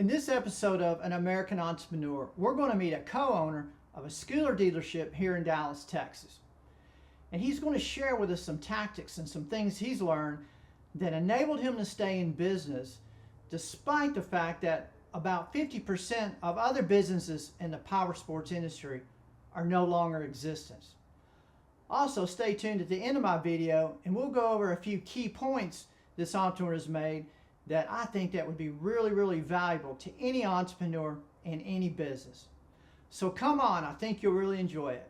In this episode of An American Entrepreneur, we're going to meet a co-owner of a scooter dealership here in Dallas, Texas. And he's going to share with us some tactics and some things he's learned that enabled him to stay in business despite the fact that about 50% of other businesses in the power sports industry are no longer in existence. Also, stay tuned at the end of my video and we'll go over a few key points this entrepreneur has made that I think that would be really valuable to any entrepreneur in any business. So come on, I think you'll really enjoy it.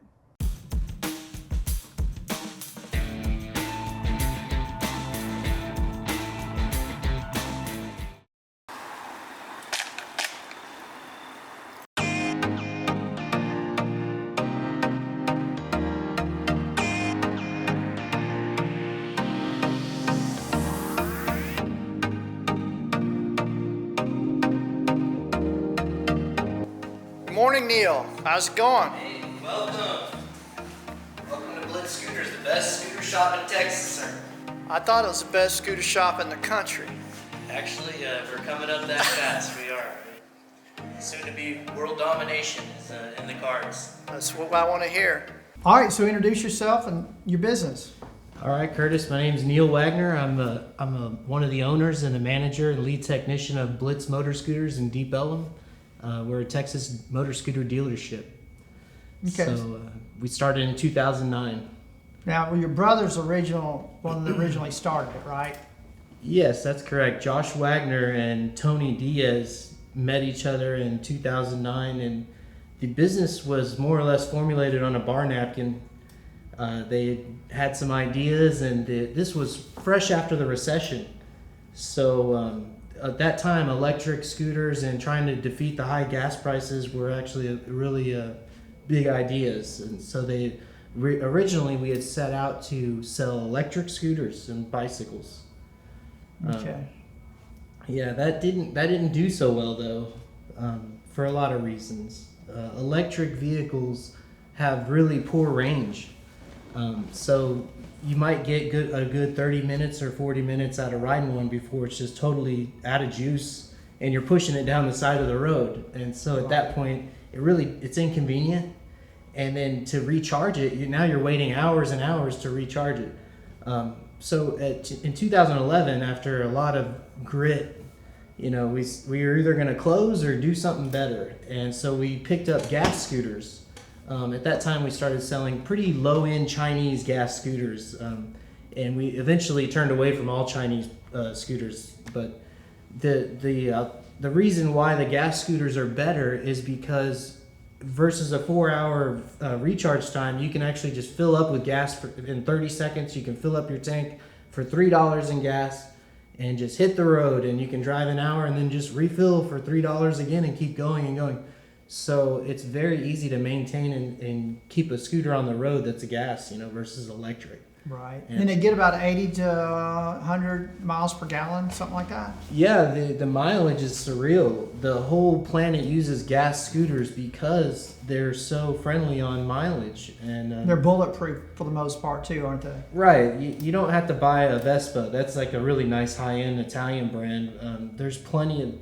Good morning, Neal. How's it going? Hey, welcome. Welcome to Blitz Scooters, the best scooter shop in Texas, sir. I thought it was the best scooter shop in the country. Actually, we're coming up that fast. We are. Soon to be world domination is in the cards. That's what I want to hear. All right, so introduce yourself and your business. All right, Curtis. My name's Neal Wagner. I'm one of the owners and the manager and lead technician of Blitz Motor Scooters in Deep Ellum. We're a Texas motor scooter dealership. Okay. So we started in 2009. Now, well, your brother's one that originally started it, right? Yes, that's correct. Josh Wagner and Tony Diaz met each other in 2009, and the business was more or less formulated on a bar napkin. They had some ideas, and this was fresh after the recession. So at that time, electric scooters and trying to defeat the high gas prices were actually really big ideas. And so originally we had set out to sell electric scooters and bicycles. Okay. Yeah, that didn't do so well though, for a lot of reasons. Electric vehicles have really poor range, so you might get a good 30 minutes or 40 minutes out of riding one before it's just totally out of juice and you're pushing it down the side of the road. And so at that point, it's inconvenient. And then to recharge it, now you're waiting hours and hours to recharge it. So in 2011, after a lot of grit, we were either going to close or do something better. And so we picked up gas scooters. At that time, we started selling pretty low-end Chinese gas scooters, and we eventually turned away from all Chinese scooters. But the reason why the gas scooters are better is because versus a 4-hour recharge time, you can actually just fill up with gas in 30 seconds. You can fill up your tank for $3 in gas and just hit the road, and you can drive an hour and then just refill for $3 again and keep going and going. So it's very easy to maintain and keep a scooter on the road that's a gas, versus electric. Right. And they get about 80 to 100 miles per gallon, something like that? Yeah, the mileage is surreal. The whole planet uses gas scooters because they're so friendly on mileage. And they're bulletproof for the most part too, aren't they? Right. You don't have to buy a Vespa. That's like a really nice high-end Italian brand. There's plenty of...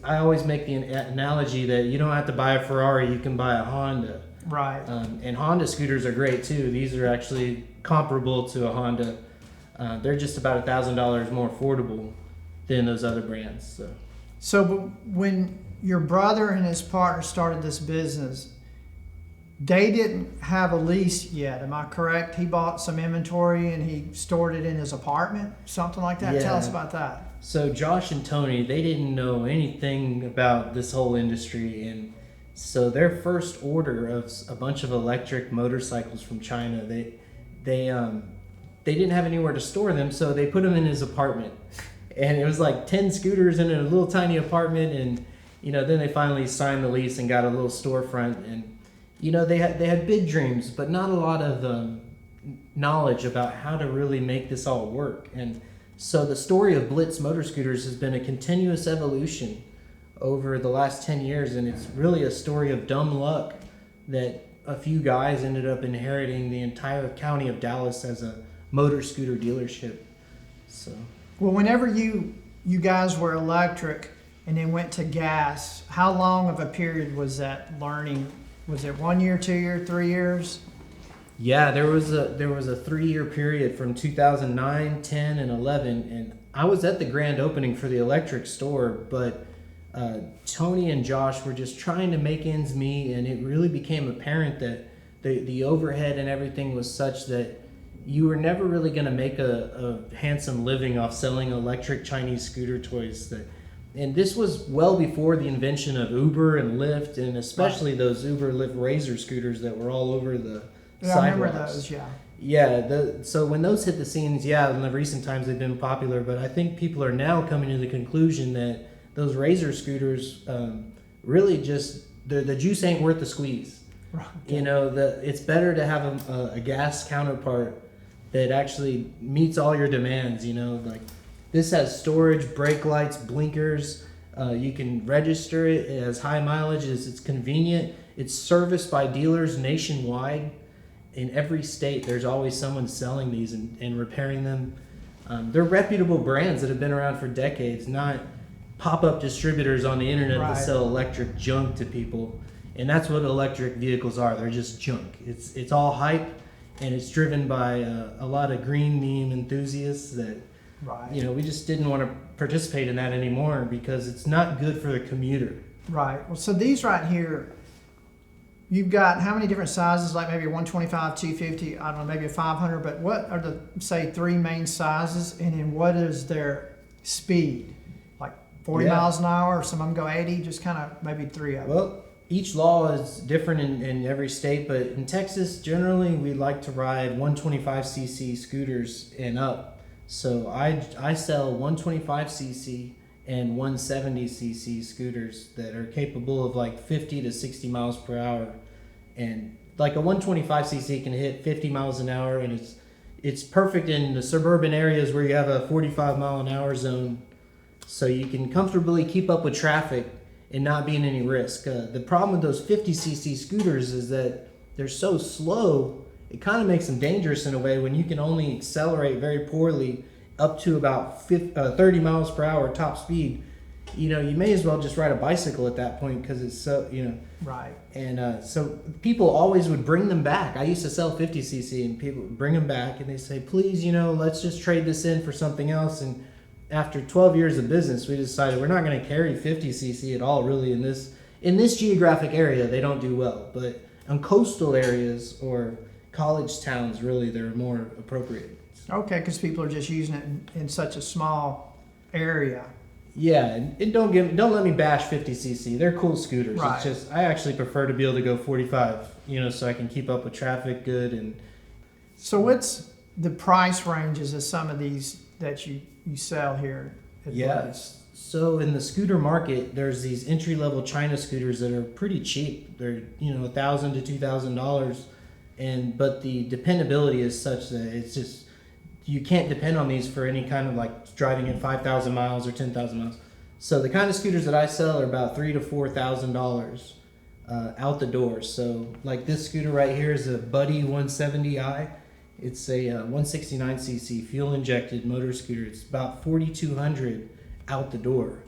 I always make the analogy that you don't have to buy a Ferrari, you can buy a Honda. Right. And Honda scooters are great too. These are actually comparable to a Honda. They're just about $1,000 more affordable than those other brands. So but when your brother and his partner started this business, they didn't have a lease yet, am I correct? He bought some inventory and he stored it in his apartment, something like that? Yeah. Tell us about that. So Josh and Tony, they didn't know anything about this whole industry, and so their first order of a bunch of electric motorcycles from China, they didn't have anywhere to store them, so they put them in his apartment, and it was like 10 scooters in a little tiny apartment, and then they finally signed the lease and got a little storefront, and they had big dreams, but not a lot of knowledge about how to really make this all work. And so the story of Blitz Motor Scooters has been a continuous evolution over the last 10 years, and it's really a story of dumb luck that a few guys ended up inheriting the entire county of Dallas as a motor scooter dealership. So, well, whenever you guys were electric, and then went to gas. How long of a period was that learning? Was it 1 year, 2 year, 3 years? Yeah, there was a 3-year period from 2009, 10, and 11, and I was at the grand opening for the electric store, but Tony and Josh were just trying to make ends meet, and it really became apparent that the overhead and everything was such that you were never really going to make a handsome living off selling electric Chinese scooter toys. And this was well before the invention of Uber and Lyft, and especially those Uber Lyft Razor scooters that were all over the sidewalks. I remember those, yeah. Yeah, so when those hit the scenes, yeah, in the recent times they've been popular, but I think people are now coming to the conclusion that those Razor scooters really just, the juice ain't worth the squeeze. Right. You know, it's better to have a gas counterpart that actually meets all your demands, you know, like this has storage, brake lights, blinkers, you can register it, it has high mileage, it's convenient, it's serviced by dealers nationwide. In every state, there's always someone selling these and repairing them. They're reputable brands that have been around for decades, not pop-up distributors on the internet that sell electric junk to people. And that's what electric vehicles are. They're just junk. It's all hype, and it's driven by a lot of green meme enthusiasts that, you know, we just didn't want to participate in that anymore because it's not good for the commuter. Right. Well, so these right here, you've got how many different sizes, like maybe 125, 250, I don't know, maybe a 500, but what are the, say, 3 main sizes, and then what is their speed? Like 40 miles an hour, or some of them go 80, just kind of maybe 3 of them. Well, each law is different in every state, but in Texas, generally, we like to ride 125cc scooters and up. So I sell 125cc and 170cc scooters that are capable of like 50 to 60 miles per hour. And like a 125cc can hit 50 miles an hour, and it's perfect in the suburban areas where you have a 45 mile an hour zone. So you can comfortably keep up with traffic and not be in any risk. The problem with those 50cc scooters is that they're so slow, it kind of makes them dangerous in a way when you can only accelerate very poorly up to about 30 miles per hour top speed. You know, you may as well just ride a bicycle at that point because it's so, you know. Right. And so people always would bring them back. I used to sell 50cc and people would bring them back and they say, please, you know, let's just trade this in for something else. And after 12 years of business, we decided we're not going to carry 50cc at all, really. In this geographic area, they don't do well. But on coastal areas or college towns, really, they're more appropriate. Okay, because people are just using it in such a small area. Yeah, and don't let me bash 50cc. They're cool scooters. Right. It's just I actually prefer to be able to go 45, you know, so I can keep up with traffic good. And so what's the price ranges of some of these that you sell here at Blitz? So in the scooter market, there's these entry-level China scooters that are pretty cheap. They're, you know, $1,000 to $2,000, but the dependability is such that it's just you can't depend on these for any kind of like driving at 5,000 miles or 10,000 miles. So the kind of scooters that I sell are about $3,000 to $4,000 out the door. So like this scooter right here is a Buddy 170i. It's a 169cc fuel injected motor scooter. It's about $4,200 out the door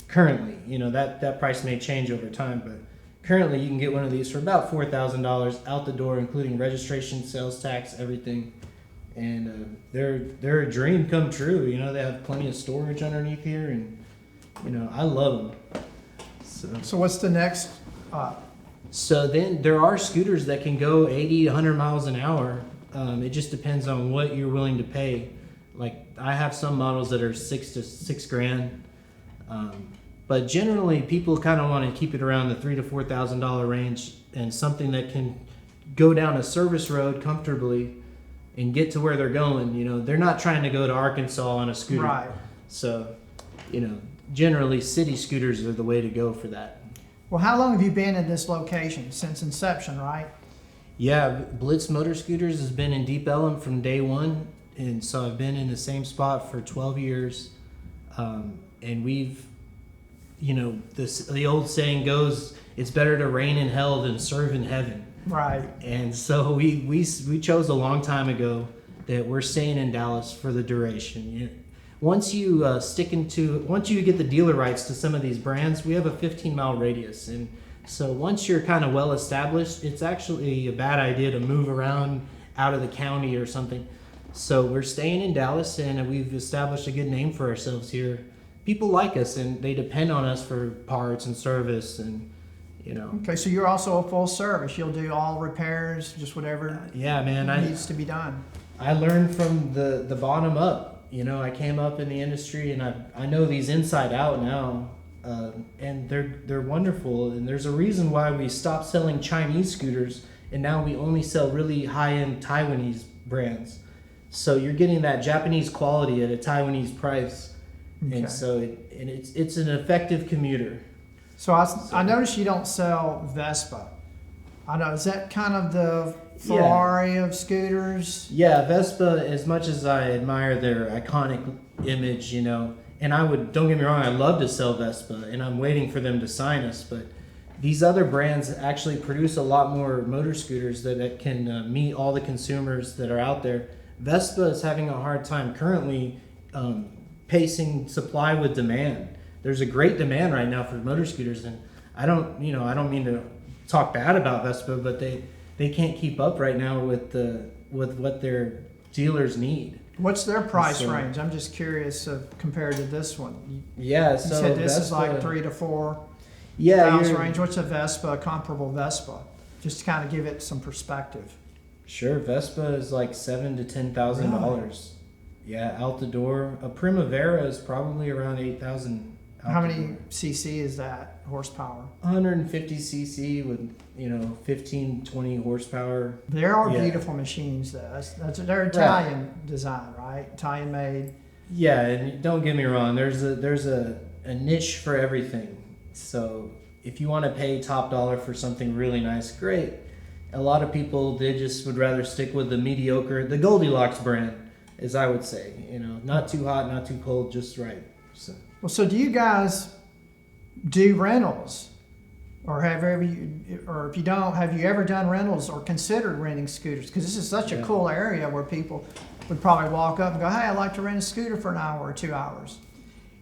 currently. You know, that price may change over time, but currently you can get one of these for about $4,000 out the door, including registration, sales tax, everything. And they're a dream come true. You know, they have plenty of storage underneath here, and you know, I love them. So what's the next? So then there are scooters that can go 80 to 100 miles an hour. It just depends on what you're willing to pay. Like I have some models that are $6 grand, but generally people kind of want to keep it around the $3,000 to $4,000 range, and something that can go down a service road comfortably and get to where they're going. You know, they're not trying to go to Arkansas on a scooter. Right. So, you know, generally city scooters are the way to go for that. Well, how long have you been in this location? Since inception, right? Yeah, Blitz Motor Scooters has been in Deep Ellum from day one, and so I've been in the same spot for 12 years. And we've, you know, the old saying goes, it's better to reign in hell than serve in heaven. Right. And so we chose a long time ago that we're staying in Dallas for the duration. once you once you get the dealer rights to some of these brands, we have a 15-mile radius, and so once you're kind of well established, it's actually a bad idea to move around out of the county or something. So we're staying in Dallas, and we've established a good name for ourselves here. People like us, and they depend on us for parts and service, and Okay, so you're also a full service. You'll do all repairs, just whatever yeah, man, needs to be done. I learned from the bottom up. I came up in the industry, and I know these inside out now, and they're wonderful. And there's a reason why we stopped selling Chinese scooters, and now we only sell really high-end Taiwanese brands. So you're getting that Japanese quality at a Taiwanese price, Okay. and so it's an effective commuter. So I noticed you don't sell Vespa. I know, is that kind of the Ferrari of scooters? Yeah, Vespa, as much as I admire their iconic image, and don't get me wrong, I love to sell Vespa, and I'm waiting for them to sign us, but these other brands actually produce a lot more motor scooters that can meet all the consumers that are out there. Vespa is having a hard time currently pacing supply with demand. There's a great demand right now for motor scooters, and I don't mean to talk bad about Vespa, but they can't keep up right now with what their dealers need. What's their price So- range? I'm just curious compared to this one. Yeah, You so said this is Vespa, like 3 to 4 yeah, thousand you're- range. What's a Vespa, a comparable Vespa? Just to kind of give it some perspective. Sure, Vespa is like $7,000 to $10,000. Yeah, out the door. A Primavera is probably around 8,000. How many cc is that, horsepower? 150 cc with 15, 20 horsepower. There are Yeah. beautiful machines though. They're Italian design, right? Italian made. Yeah, and don't get me wrong. There's a niche for everything. So if you want to pay top dollar for something really nice, great. A lot of people, they just would rather stick with the mediocre, the Goldilocks brand, as I would say. Not too hot, not too cold, just right. So. Well, so do you guys do rentals, or or if you don't, have you ever done rentals or considered renting scooters? Because this is such a cool area where people would probably walk up and go, "Hey, I'd like to rent a scooter for an hour or 2 hours."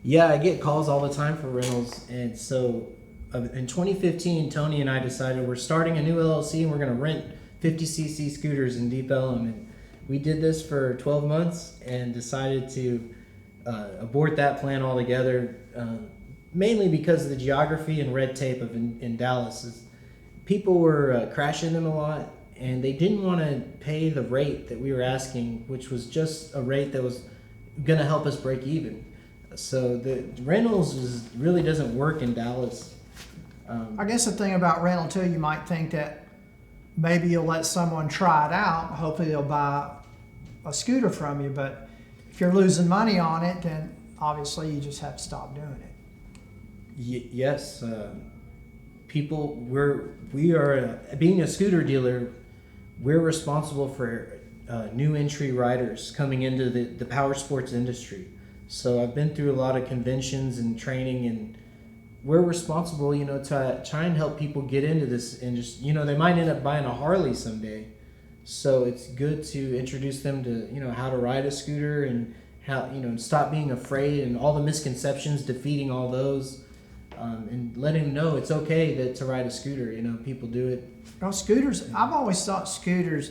Yeah, I get calls all the time for rentals, and so in 2015, Tony and I decided we're starting a new LLC and we're going to rent 50cc scooters in Deep Ellum, and we did this for 12 months and decided to abort that plan altogether, mainly because of the geography and red tape in Dallas. People were crashing them a lot, and they didn't want to pay the rate that we were asking, which was just a rate that was going to help us break even. So the rentals really doesn't work in Dallas. I guess the thing about rental too, you might think that maybe you'll let someone try it out. Hopefully they'll buy a scooter from you, but if you're losing money on it, then obviously you just have to stop doing it. Yes, people, we are being a scooter dealer. We're responsible for new entry riders coming into the power sports industry. So I've been through a lot of conventions and training, and we're responsible, to try and help people get into this industry. They might end up buying a Harley someday. So it's good to introduce them to, how to ride a scooter and how, stop being afraid and all the misconceptions, defeating all those, and letting them know it's okay to ride a scooter. People do it. Well, scooters, I've always thought scooters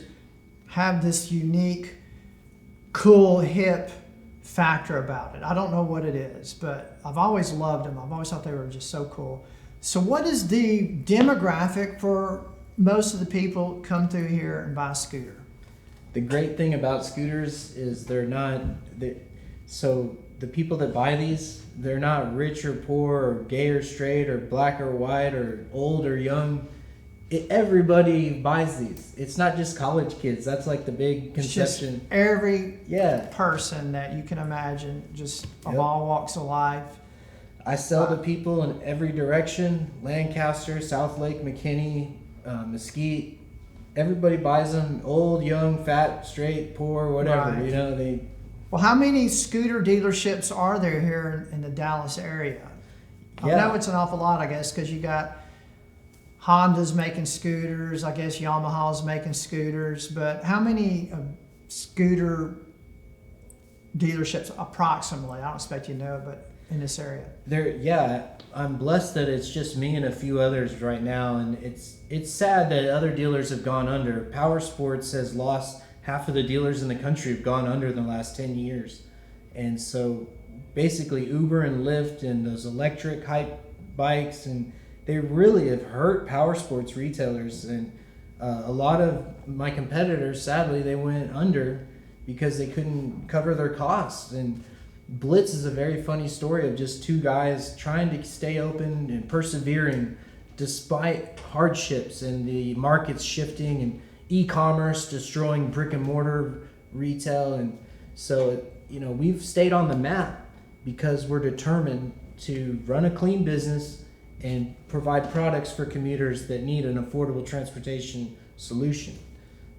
have this unique, cool, hip factor about it. I don't know what it is, but I've always loved them. I've always thought they were just so cool. So what is the demographic for most of the people who come through here and buy a scooter? The great thing about scooters is so the people that buy these, they're not rich or poor or gay or straight or black or white or old or young. Everybody buys these. It's not just college kids. That's like the big conception. It's just every Yeah. person that you can imagine, just of Yep. all walks of life. I sell to people in every direction. Lancaster, South Lake, McKinney, Mesquite. Everybody buys them. Old, young, fat, straight, poor, whatever. Right. Well, how many scooter dealerships are there here in the Dallas area? I know it's an awful lot, I guess, because you got Honda's making scooters. I guess Yamaha's making scooters. But how many scooter dealerships approximately? I don't expect you to know, but in this area. I'm blessed that it's just me and a few others right now, and it's sad that other dealers have gone under. Power Sports has lost half of the dealers in the country, have gone under in the last 10 years. And so basically Uber and Lyft and those electric hype bikes, and they really have hurt power sports retailers. And a lot of my competitors, sadly, they went under because they couldn't cover their costs. And Blitz is a very funny story of just two guys trying to stay open and persevering despite hardships and the markets shifting and e-commerce destroying brick and mortar retail. And so, we've stayed on the map because we're determined to run a clean business and provide products for commuters that need an affordable transportation solution.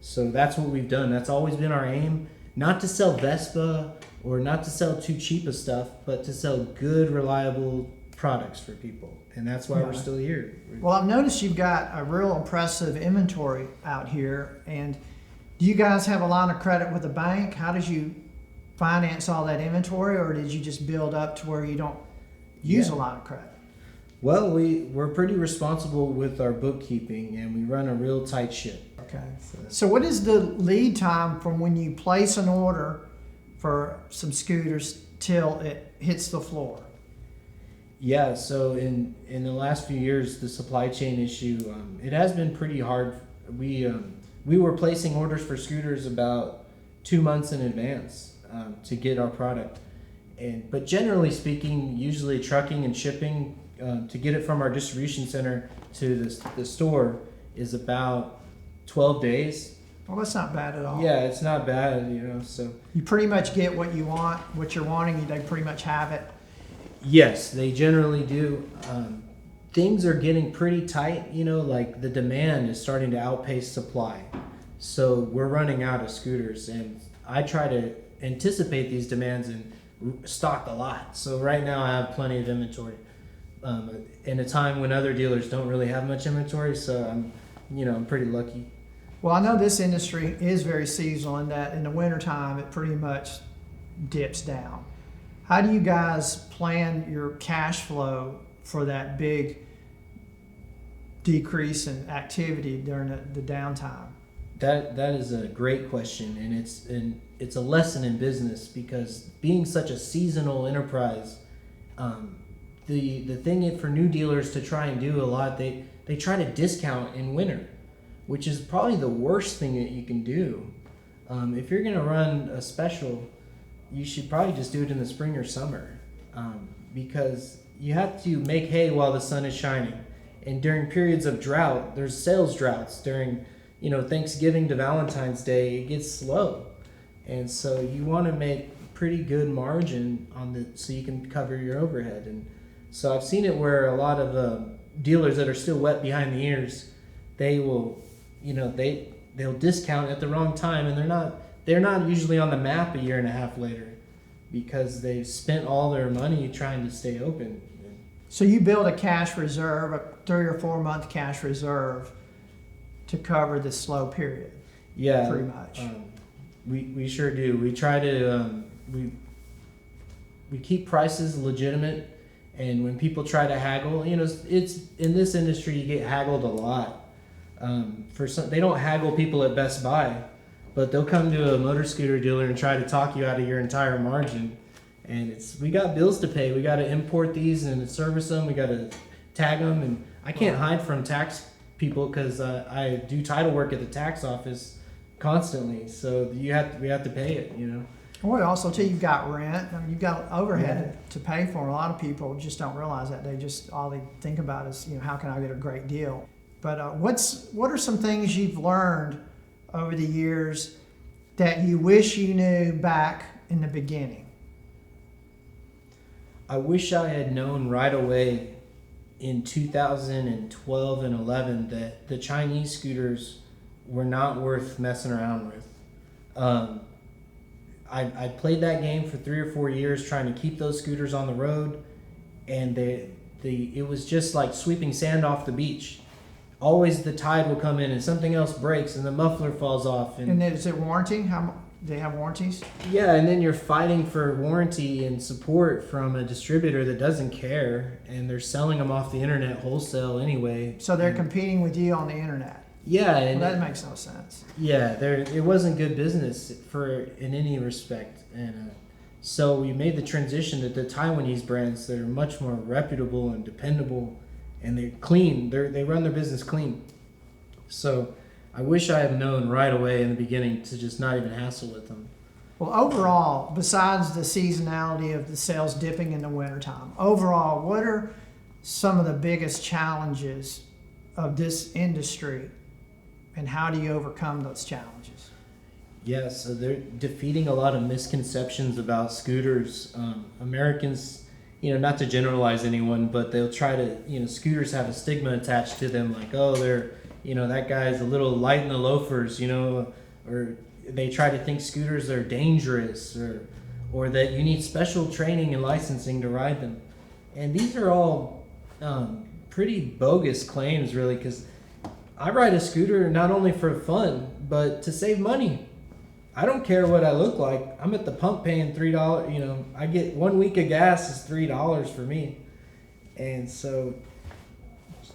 So that's what we've done. That's always been our aim, not to sell Vespa or not to sell too cheap of stuff, but to sell good, reliable products for people. And that's why we're still here. Well, I've noticed you've got a real impressive inventory out here. And do you guys have a line of credit with the bank? How did you finance all that inventory, or did you just build up to where you don't use a line of credit? Well, we're pretty responsible with our bookkeeping, and we run a real tight ship. Okay. So what is the lead time from when you place an order for some scooters till it hits the floor? Yeah, so in the last few years, the supply chain issue, it has been pretty hard. We were placing orders for scooters about 2 months in advance to get our product. But generally speaking, usually trucking and shipping to get it from our distribution center to the store is about 12 days. Well, that's not bad at all. Yeah, it's not bad, so. You pretty much get what you want, what you're wanting, they pretty much have it. Yes, they generally do. Things are getting pretty tight, like the demand is starting to outpace supply. So we're running out of scooters, and I try to anticipate these demands and stock a lot. So right now I have plenty of inventory in a time when other dealers don't really have much inventory. So I'm pretty lucky. Well, I know this industry is very seasonal in that in the wintertime it pretty much dips down. How do you guys plan your cash flow for that big decrease in activity during the downtime? That is a great question, and it's a lesson in business, because being such a seasonal enterprise, the thing for new dealers to try and do a lot, they try to discount in winter, which is probably the worst thing that you can do. If you're going to run a special, you should probably just do it in the spring or summer, because you have to make hay while the sun is shining. And during periods of drought, there's sales droughts. During Thanksgiving to Valentine's Day, it gets slow. And so you want to make pretty good margin so you can cover your overhead. And so I've seen it where a lot of dealers that are still wet behind the ears, they will, they'll discount at the wrong time, and they're not usually on the map a year and a half later because they've spent all their money trying to stay open. So you build a cash reserve, a 3 or 4 month cash reserve to cover the slow period. Yeah, pretty much. We sure do. We try to we keep prices legitimate, and when people try to haggle, it's in this industry you get haggled a lot. They don't haggle people at Best Buy, but they'll come to a motor scooter dealer and try to talk you out of your entire margin. And we got bills to pay. We got to import these and service them. We got to tag them, and I can't hide from tax people because I do title work at the tax office constantly. So we have to pay it, Well, also too, you've got rent. I mean, you've got overhead to pay for. A lot of people just don't realize that. All they think about is, how can I get a great deal? But what are some things you've learned over the years that you wish you knew back in the beginning? I wish I had known right away in 2012 and 11 that the Chinese scooters were not worth messing around with. I played that game for 3 or 4 years trying to keep those scooters on the road, and it was just like sweeping sand off the beach. Always the tide will come in and something else breaks and the muffler falls off. And is it warranty? They have warranties? Yeah, and then you're fighting for warranty and support from a distributor that doesn't care, and they're selling them off the internet wholesale anyway. So they're competing with you on the internet. Yeah, and Well, that makes no sense. yeah, it wasn't good business in any respect, and so we made the transition to the Taiwanese brands that are much more reputable and dependable, and they're clean. They run their business clean. So I wish I had known right away in the beginning to just not even hassle with them. Well, overall, besides the seasonality of the sales dipping in the wintertime, overall, what are some of the biggest challenges of this industry, and how do you overcome those challenges? Yeah, so they're defeating a lot of misconceptions about scooters. Americans, not to generalize anyone, but they'll try to, scooters have a stigma attached to them, like, oh, they're, that guy's a little light in the loafers, or they try to think scooters are dangerous, or that you need special training and licensing to ride them. And these are all pretty bogus claims, really, because I ride a scooter not only for fun, but to save money. I don't care what I look like. I'm at the pump paying $3. I get 1 week of gas is $3 for me. And so,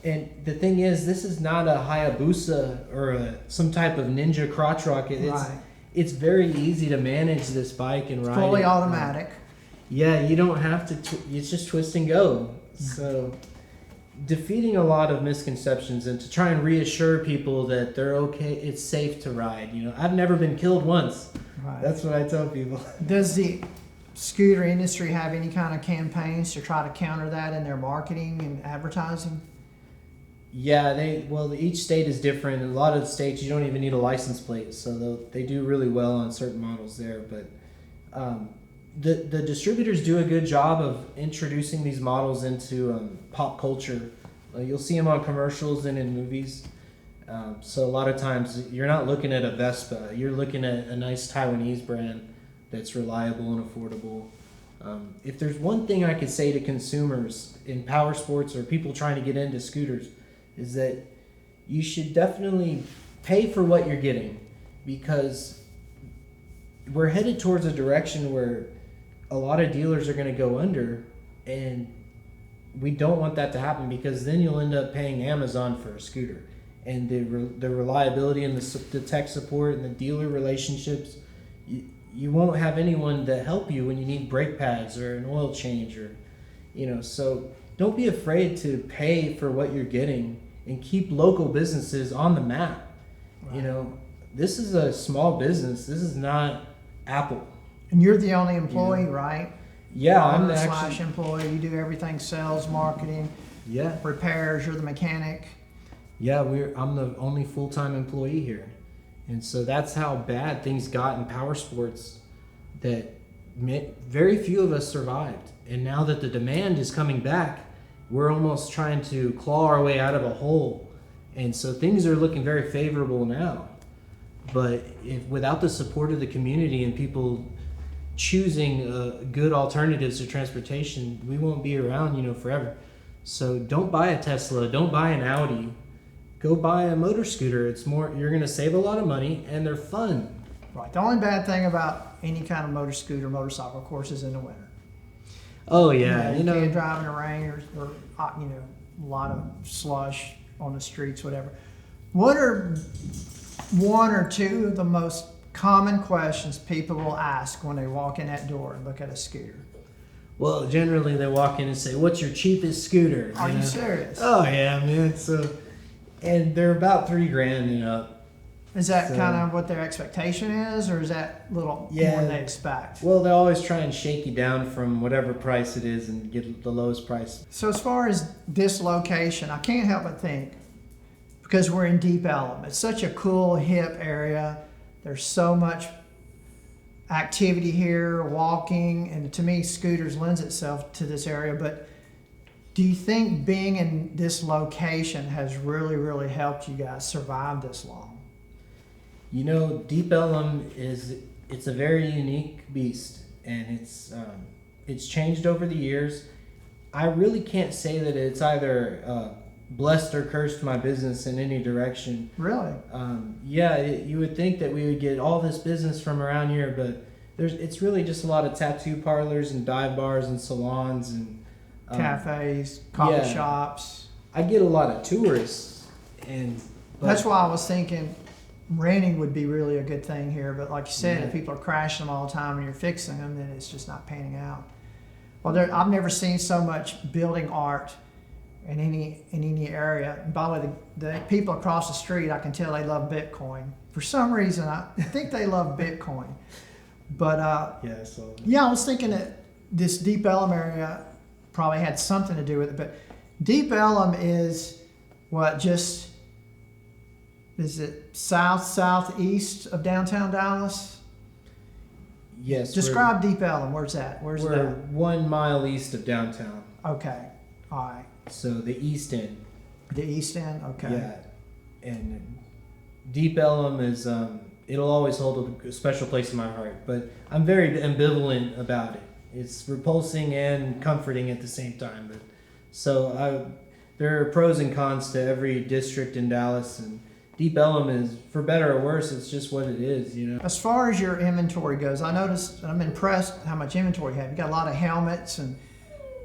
and the thing is, this is not a Hayabusa or some type of ninja crotch rocket. It's very easy to manage this bike and ride Fully it. automatic. Yeah, you don't have to, it's just twist and go. So defeating a lot of misconceptions and to try and reassure people that they're okay, it's safe to ride. I've never been killed once. Right. That's what I tell people. Does the scooter industry have any kind of campaigns to try to counter that in their marketing and advertising? Yeah, each state is different. In a lot of the states, you don't even need a license plate, so they do really well on certain models there. But the distributors do a good job of introducing these models into pop culture. You'll see them on commercials and in movies. So a lot of times you're not looking at a Vespa. You're looking at a nice Taiwanese brand that's reliable and affordable. If there's one thing I could say to consumers in power sports or people trying to get into scooters, is that you should definitely pay for what you're getting, because we're headed towards a direction where a lot of dealers are going to go under, and we don't want that to happen, because then you'll end up paying Amazon for a scooter, and the reliability and the tech support and the dealer relationships, you won't have anyone to help you when you need brake pads or an oil change, or so don't be afraid to pay for what you're getting and keep local businesses on the map. Right. This is a small business. This is not Apple. And you're the only employee, right? Yeah, I'm the / employee. You do everything: sales, marketing, repairs. You're the mechanic. Yeah, I'm the only full-time employee here, and so that's how bad things got in power sports. That very few of us survived, and now that the demand is coming back, we're almost trying to claw our way out of a hole, and so things are looking very favorable now. But without the support of the community and people choosing good alternatives to transportation, we won't be around, forever. So don't buy a Tesla, don't buy an Audi, go buy a motor scooter. You're going to save a lot of money, and they're fun. Right. The only bad thing about any kind of motor scooter, motorcycle, of course, is in the winter. Oh yeah, you can't drive in the rain or a lot of slush on the streets, whatever. What are one or two of the most common questions people will ask when they walk in that door and look at a scooter? Well, generally they walk in and say, "What's your cheapest scooter?" Are you serious? Oh yeah, man. And they're about $3,000 Is that kind of what their expectation is, or is that a little more than they expect? Well, they always try and shake you down from whatever price it is and get the lowest price. So as far as this location, I can't help but think, because we're in Deep Ellum, it's such a cool, hip area. There's so much activity here, walking, and to me, scooters lends itself to this area. But do you think being in this location has really, really helped you guys survive this long? Deep Ellum it's a very unique beast, and it's changed over the years. I really can't say that it's either blessed or cursed my business in any direction. Really? You would think that we would get all this business from around here, but it's really just a lot of tattoo parlors and dive bars and salons and Cafes, coffee shops. I get a lot of tourists, That's why I was thinking renting would be really a good thing here. But like you said, if people are crashing them all the time and you're fixing them, then it's just not panning out. Well, I've never seen so much building art in any area. And by the way, the people across the street, I can tell they love Bitcoin. For some reason, I think they love Bitcoin. But I was thinking that this Deep Ellum area probably had something to do with it. But Deep Ellum is is it southeast of downtown Dallas? Yes. Describe Deep Ellum. Where's that? Where's we're that? 1 mile east of downtown. Okay. All right. So the east end. The east end. Okay. Yeah. And Deep Ellum is it'll always hold a special place in my heart, but I'm very ambivalent about it. It's repulsing and comforting at the same time. There are pros and cons to every district in Dallas, and Deep Ellum is, for better or worse, it's just what it is, you know. As far as your inventory goes, I noticed, I'm impressed how much inventory you have. You got a lot of helmets and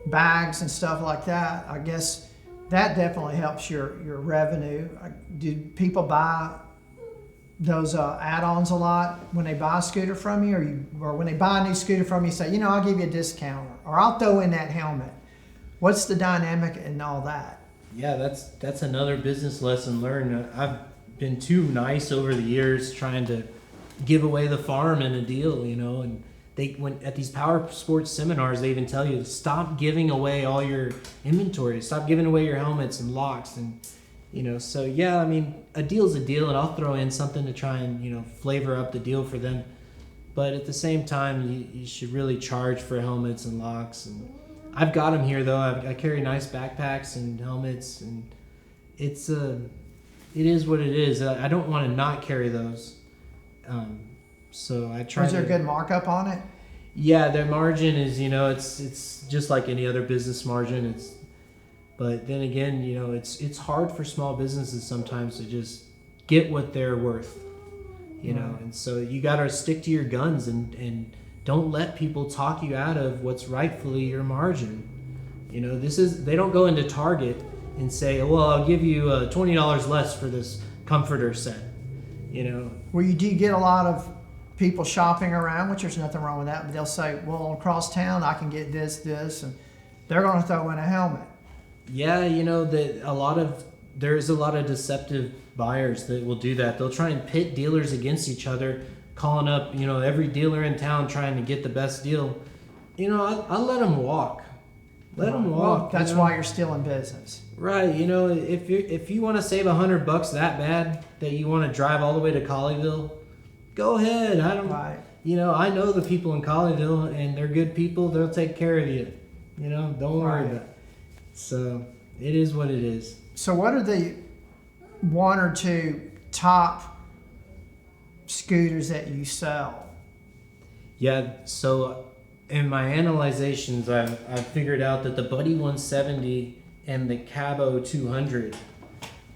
bags and stuff like that. I guess that definitely helps your revenue. Do people buy those add-ons a lot when they buy a scooter from you, or when they buy a new scooter from you, say, I'll give you a discount, or I'll throw in that helmet? What's the dynamic and all that? Yeah, that's another business lesson learned. I've been too nice over the years trying to give away the farm in a deal, and when at these power sports seminars, they even tell you, stop giving away all your inventory, stop giving away your helmets and locks, and so yeah, I mean, a deal's a deal, and I'll throw in something to try and flavor up the deal for them, but at the same time, you should really charge for helmets and locks. And I've got them here though. I carry nice backpacks and helmets, and it is what it is. I don't want to not carry those, so I try. Is there a good markup on it? Yeah, their margin is, it's just like any other business margin. But then again, it's hard for small businesses sometimes to just get what they're worth, and so you got to stick to your guns and don't let people talk you out of what's rightfully your margin. They don't go into Target and say, well, I'll give you $20 less for this comforter set, Do you get a lot of people shopping around, which there's nothing wrong with that, but they'll say, well, across town I can get this, and they're going to throw in a helmet. Yeah, there's a lot of deceptive buyers that will do that. They'll try and pit dealers against each other, calling up, every dealer in town trying to get the best deal. I let them walk. Let them walk. Well, that's why you're still in business. Right. If you want to save $100 that bad that you want to drive all the way to Colleyville, go ahead. Right. I know the people in Colleyville, and they're good people. They'll take care of you. Don't worry about it. So it is what it is. So what are the one or two top scooters that you sell? Yeah, so in my analyzations, I figured out that the Buddy 170 and the Cabo 200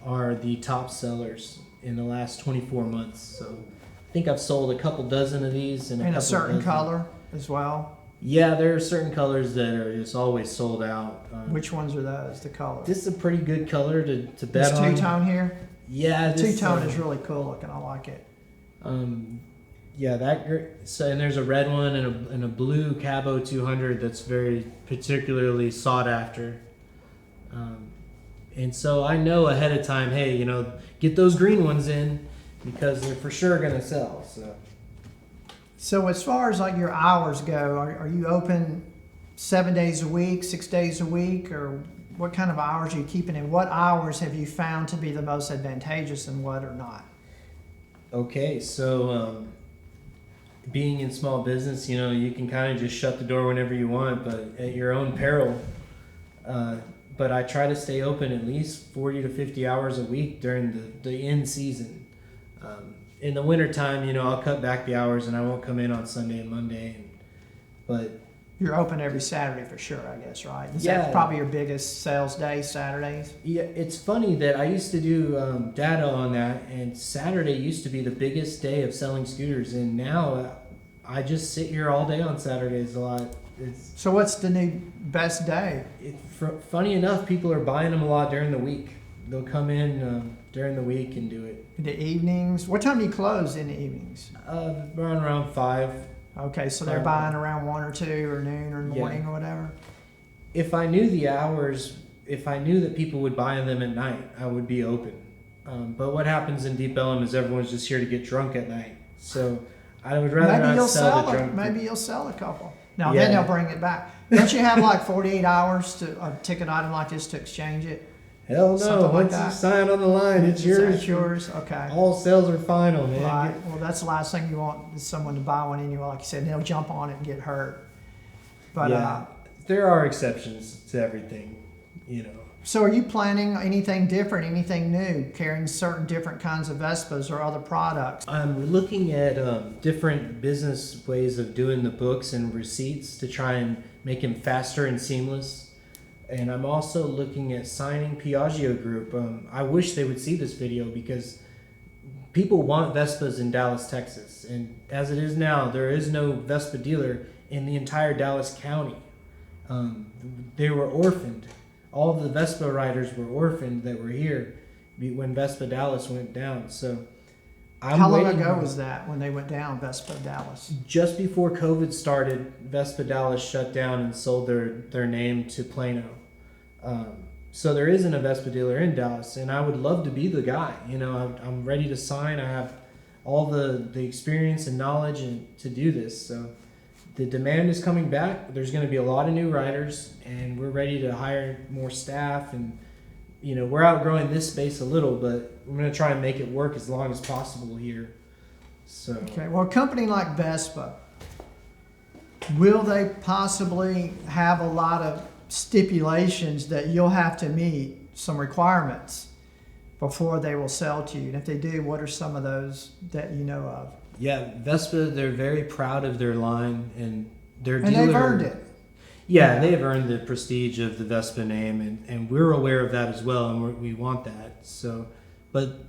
are the top sellers in the last 24 months. So I think I've sold a couple dozen of these. In a certain color as well? Yeah, there are certain colors that are just always sold out. Which ones are those, the colors? This is a pretty good color to bet on. This two-tone here? Yeah. The two-tone is really cool looking. I like it. Yeah, so, and there's a red one and a blue Cabo 200 that's very particularly sought after. And so I know ahead of time, hey, get those green ones in because they're for sure going to sell. So as far as like your hours go, are you open 7 days a week, 6 days a week, or what kind of hours are you keeping, and what hours have you found to be the most advantageous and what are not? Okay, so being in small business, you can kind of just shut the door whenever you want, but at your own peril. But I try to stay open at least 40 to 50 hours a week during the in season. In the wintertime, I'll cut back the hours and I won't come in on Sunday and Monday. But You're open every Saturday for sure, I guess, right? Is Yeah. that probably your biggest sales day, Saturdays? Yeah, it's funny that I used to do data on that, and Saturday used to be the biggest day of selling scooters, and now I just sit here all day on Saturdays a lot. So what's the new best day? Funny enough, people are buying them a lot during the week. They'll come in during the week and do it. In the evenings? What time do you close in the evenings? Around 5. Okay, so they're buying around 1 or 2 or noon or morning Yeah. or whatever? If I knew the hours, if I knew that people would buy them at night, I would be open. But what happens in Deep Ellum is everyone's just here to get drunk at night. So I would rather Maybe not you'll sell the drunk. maybe you'll sell a couple. Now Yeah. then they'll bring it back. Don't you have like 48 hours to a ticket item like this to exchange it? Hell no! Something like Once that. you sign on the line, it's yours. It's yours. Okay. All sales are final, man. Right. Well, that's the last thing you want is someone to buy one anyway. Like you said, they'll jump on it and get hurt. But Yeah. There are exceptions to everything, you know. so are you planning anything different, anything new, carrying certain different kinds of Vespas or other products? I'm looking at different business ways of doing the books and receipts to try and make them faster and seamless. And I'm also looking at signing Piaggio Group. I wish they would see this video because people want Vespas in Dallas, Texas. And as it is now, there is no Vespa dealer in the entire Dallas County. They were orphaned. All of the Vespa riders were orphaned that were here when Vespa Dallas went down. So How long ago was that when they went down, Vespa Dallas? Just before COVID started, Vespa Dallas shut down and sold their name to Plano. So there isn't a Vespa dealer in Dallas, and I would love to be the guy. You know, I'm ready to sign. I have all the experience and knowledge and to do this. So the demand is coming back. There's going to be a lot of new riders, and we're ready to hire more staff. And you know, we're outgrowing this space a little, but we're going to try and make it work as long as possible here. So Okay. Well, a company like Vespa, will they possibly have a lot of stipulations that you'll have to meet, some requirements before they will sell to you? And if they do, what are some of those that you know of? yeah, Vespa, they're very proud of their line, and their And dealer. they've earned it. Yeah, they've earned the prestige of the Vespa name, and we're aware of that as well, and we want that. So, but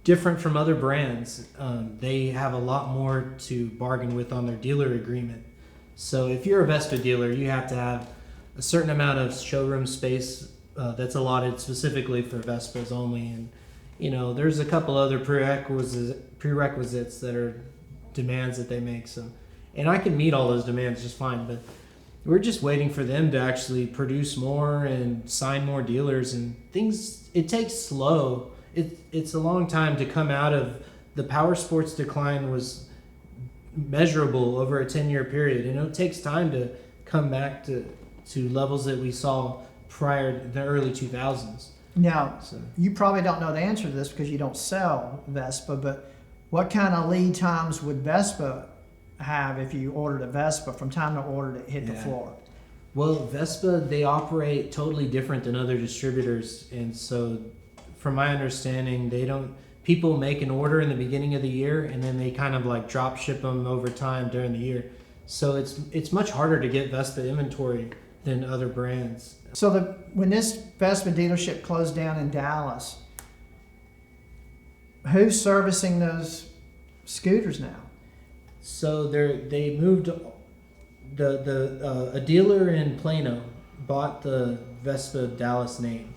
different from other brands, they have a lot more to bargain with on their dealer agreement. So if you're a Vespa dealer, you have to have a certain amount of showroom space that's allotted specifically for Vespas only, and you know, there's a couple other prerequisites that are demands that they make. So, and I can meet all those demands just fine, but we're just waiting for them to actually produce more and sign more dealers and things. It takes slow. It's a long time to come out of the power sports decline was measurable over a 10-year period, and it takes time to come back to levels that we saw prior to the early 2000s. Now, So you probably don't know the answer to this because you don't sell Vespa, but what kind of lead times would Vespa have if you ordered a Vespa from time to order to hit the Yeah. floor? well, Vespa, they operate totally different than other distributors, and so from my understanding, people make an order in the beginning of the year, and then they kind of like drop ship them over time during the year. So it's much harder to get Vespa inventory than other brands. So when this Vespa dealership closed down in Dallas, who's servicing those scooters now? So they moved a dealer in Plano bought the Vespa Dallas name,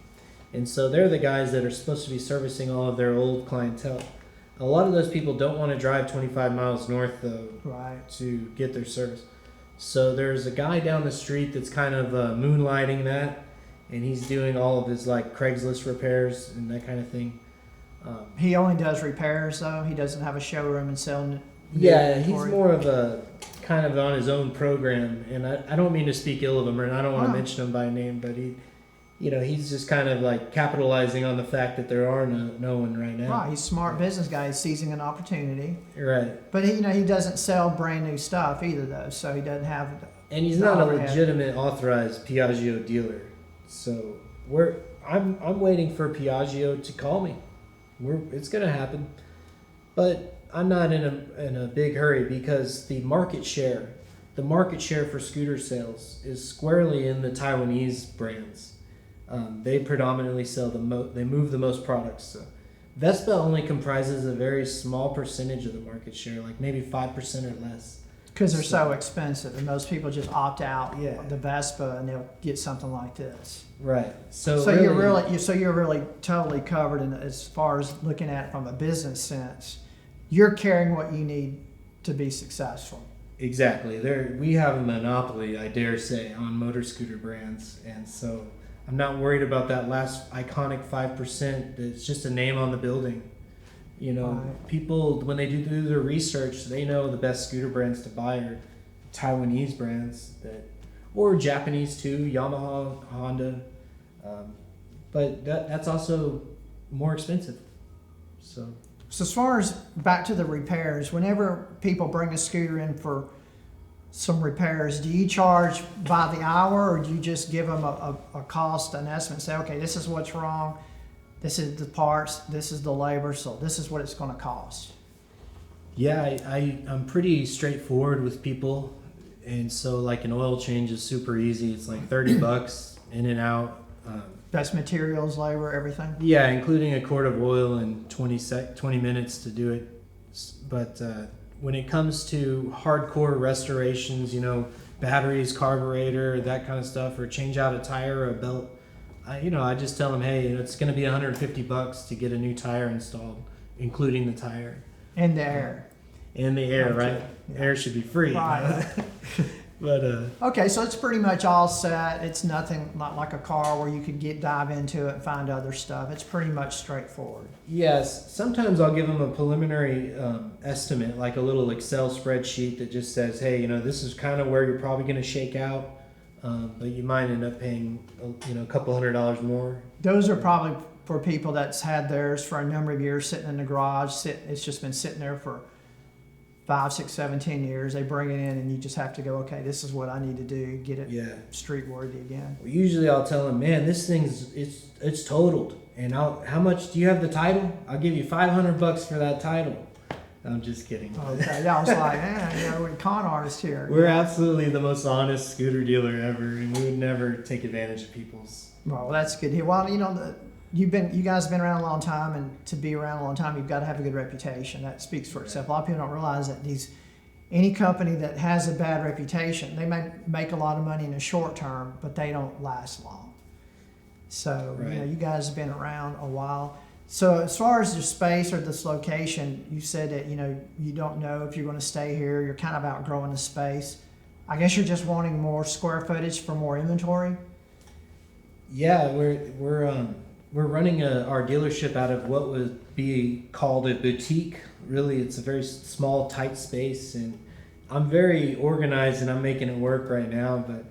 and so they're the guys that are supposed to be servicing all of their old clientele. A lot of those people don't want to drive 25 miles north though Right. to get their service. So there's a guy down the street that's kind of moonlighting that, and he's doing all of his like Craigslist repairs and that kind of thing. He only does repairs though. He doesn't have a showroom and sell. Yeah, he's inventory? more of a kind of on his own program, and I don't mean to speak ill of him, and I don't want to Oh. mention him by name, but he's just kind of like capitalizing on the fact that there are no one right now. Right. He's a smart business guy. He's seizing an opportunity. Right. But he doesn't sell brand new stuff either though. So he doesn't have. And he's the not a overhead. legitimate authorized Piaggio dealer. So I'm waiting for Piaggio to call me. It's gonna happen, but I'm not in a big hurry because the market share the market share for scooter sales is squarely in the Taiwanese brands. They predominantly sell they move the most products. So Vespa only comprises a very small percentage of the market share, like maybe 5% or less. Because they're so expensive, and most people just opt out Yeah. of the Vespa and they'll get something like this. Right. So You're really totally covered in as far as looking at it from a business sense. You're carrying what you need to be successful. Exactly. We have a monopoly, I dare say, on motor scooter brands, and so I'm not worried about that last iconic 5%. It's just a name on the building. You know, Right. people, when they do their research, they know the best scooter brands to buy are Taiwanese brands or Japanese too, Yamaha, Honda. But that's also more expensive. So as far as back to the repairs, whenever people bring a scooter in for some repairs, do you charge by the hour, or do you just give them a cost, an estimate, and say, okay, this is what's wrong, this is the parts, this is the labor, so this is what it's going to cost? yeah, I'm pretty straightforward with people, and so like an oil change is super easy. It's like $30 in and out. That's materials, labor, everything? Yeah, including a quart of oil and 20 minutes to do it. But when it comes to hardcore restorations, you know, batteries, carburetor, that kind of stuff, or change out a tire or a belt, I just tell them, hey, it's going to be $150 to get a new tire installed, including the tire. And the air. And the air, Okay. right? Yeah. Air should be free. Right. But Okay, so it's pretty much all set. It's nothing not like a car where you could dive into it and find other stuff. It's pretty much straightforward. yes, sometimes I'll give them a preliminary estimate, like a little Excel spreadsheet that just says, hey, this is kind of where you're probably going to shake out, but you might end up paying, a couple $100 more. Those are probably for people that's had theirs for a number of years sitting in the garage. It's just been sitting there for 5, 6, 7, 10 years. They bring it in and you just have to go, okay, this is what I need to do, get it Yeah. street worthy again. Well, usually I'll tell them, man, this it's totaled, and how much do you have the title? I'll give you $500 for that title. I'm just kidding. Okay, yeah, I was like, we're con artists here. We're absolutely the most honest scooter dealer ever, and we would never take advantage of people's. Well, that's good. Well, you guys have been around a long time, and to be around a long time, you've got to have a good reputation. That speaks for itself. A lot of people don't realize that any company that has a bad reputation, they may make a lot of money in the short term, but they don't last long. So, Right. you guys have been around a while. So as far as the space or this location, you said that, you don't know if you're going to stay here. You're kind of outgrowing the space. I guess you're just wanting more square footage for more inventory? Yeah, we're running our dealership out of what would be called a boutique. Really, it's a very small, tight space, and I'm very organized and I'm making it work right now. But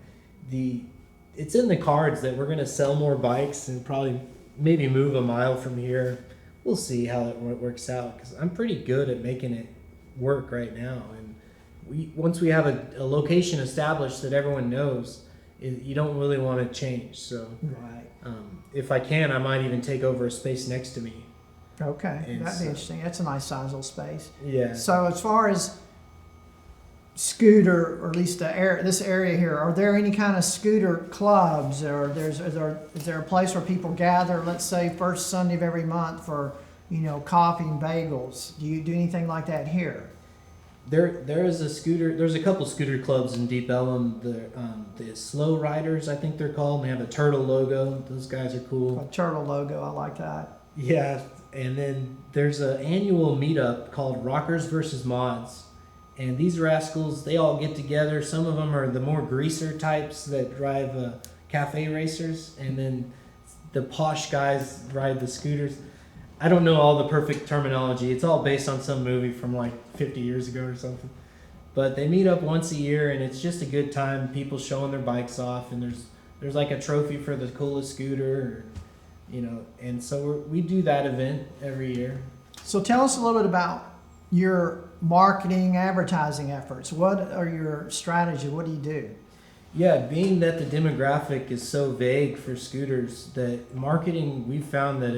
it's in the cards that we're going to sell more bikes and probably maybe move a mile from here. We'll see how it works out, because I'm pretty good at making it work right now. And once we have a location established that everyone knows, you don't really want to change. So Right. if I can, I might even take over a space next to me. Okay, And that'd be so- interesting. That's a nice sizable space. Yeah. So as far as scooter, or at least this area here, are there any kind of scooter clubs, or is there a place where people gather, let's say first Sunday of every month for, coffee and bagels? Do you do anything like that here? There's a couple scooter clubs in Deep Ellum. The Slow Riders, I think they're called. They have a turtle logo. Those guys are cool. A turtle logo, I like that. Yeah, and then there's an annual meetup called Rockers versus Mods. And these rascals, they all get together. Some of them are the more greaser types that drive cafe racers, and then the posh guys ride the scooters. I don't know all the perfect terminology. It's all based on some movie from like 50 years ago or something. But they meet up once a year, and it's just a good time. People showing their bikes off, and there's like a trophy for the coolest scooter, and so we do that event every year. So tell us a little bit about your marketing, advertising efforts. What are your strategy? What do you do? Yeah, being that the demographic is so vague for scooters, that marketing, we've found that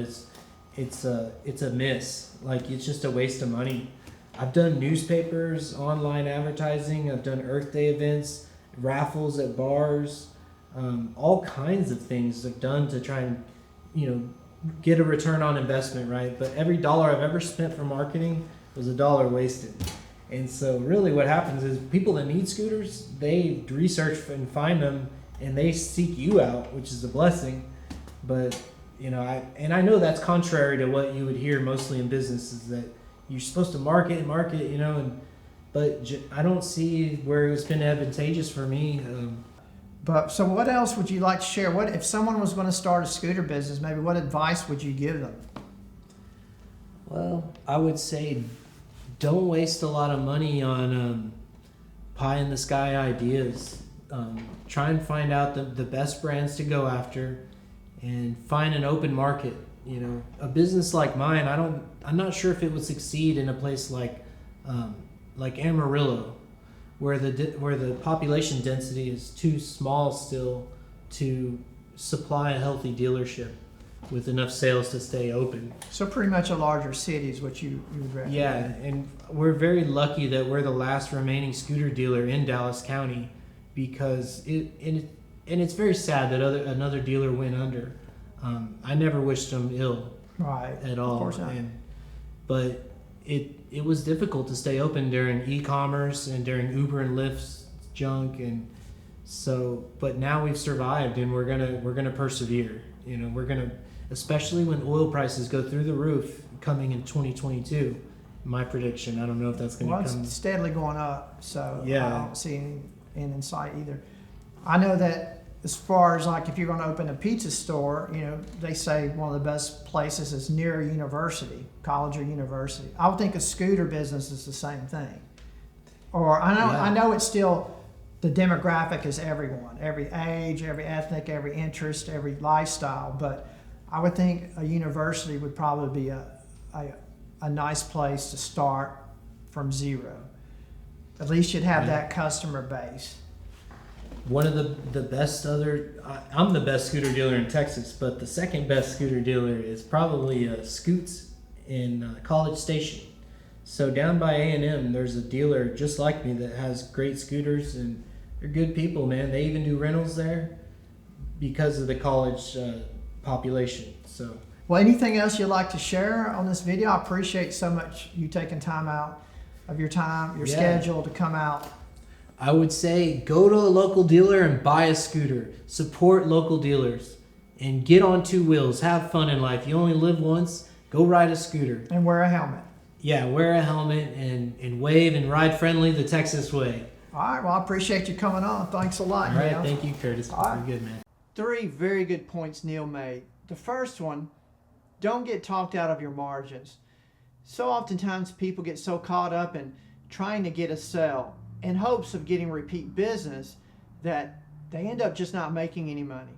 it's a miss. Like, it's just a waste of money. I've done newspapers, online advertising. I've done Earth Day events, raffles at bars, all kinds of things I've done to try and, get a return on investment, right? But every dollar I've ever spent for marketing was a dollar wasted. And so really what happens is people that need scooters, they research and find them and they seek you out, which is a blessing. But, I know that's contrary to what you would hear mostly in business, is that you're supposed to market, but I don't see where it's been advantageous for me. So what else would you like to share? What if someone was going to start a scooter business, maybe what advice would you give them? Well, I would say don't waste a lot of money on pie in the sky ideas. Try and find out the best brands to go after and find an open market. A business like mine, I'm not sure if it would succeed in a place like Amarillo, where the population density is too small still to supply a healthy dealership with enough sales to stay open. So pretty much a larger city is what you would recommend. Yeah, and we're very lucky that we're the last remaining scooter dealer in Dallas County, because it's very sad that another dealer went under. I never wished them ill, right? At all. Of course not. But it was difficult to stay open during e-commerce and during Uber and Lyft's junk, and so. But now we've survived, and we're gonna persevere. We're gonna, especially when oil prices go through the roof coming in 2022. My prediction. I don't know if that's gonna come. It's steadily going up, so yeah. I don't see any end in sight either. I know that as far as like if you're going to open a pizza store, they say one of the best places is near a university, college or university. I would think a scooter business is the same thing. Or I know it's still, the demographic is everyone, every age, every ethnic, every interest, every lifestyle. But I would think a university would probably be a nice place to start from zero. At least you'd have that customer base. One of the best I'm the best scooter dealer in Texas, but the second best scooter dealer is probably Scoots in College Station. So down by A&M, there's a dealer just like me that has great scooters, and they're good people, man. They even do rentals there because of the college population. So. Well, anything else you'd like to share on this video? I appreciate so much you taking time out of your schedule to come out. I would say go to a local dealer and buy a scooter. Support local dealers and get on two wheels. Have fun in life. You only live once. Go ride a scooter. And wear a helmet. Yeah, wear a helmet and wave and ride friendly the Texas way. All right, well, I appreciate you coming on. Thanks a lot, All right, Neal. thank you, Curtis. All right. You're good, man. 3 very good points Neal made. The first one, don't get talked out of your margins. So oftentimes people get so caught up in trying to get a sale in hopes of getting repeat business that they end up just not making any money.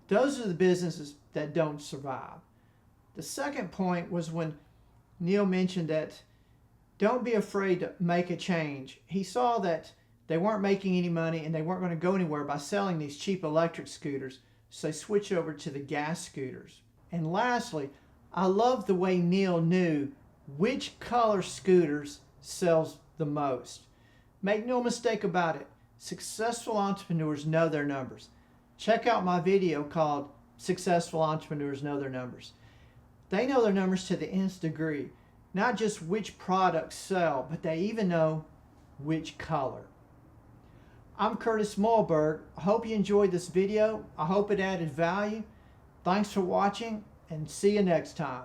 Those are the businesses that don't survive. The second point was when Neal mentioned that don't be afraid to make a change. He saw that they weren't making any money and they weren't going to go anywhere by selling these cheap electric scooters, so they switched over to the gas scooters. And lastly, I love the way Neal knew which color scooters sells the most. Make no mistake about it, successful entrepreneurs know their numbers. Check out my video called Successful Entrepreneurs Know Their Numbers. They know their numbers to the nth degree. Not just which products sell, but they even know which color. I'm Curtis Mulberg. I hope you enjoyed this video. I hope it added value. Thanks for watching, and see you next time.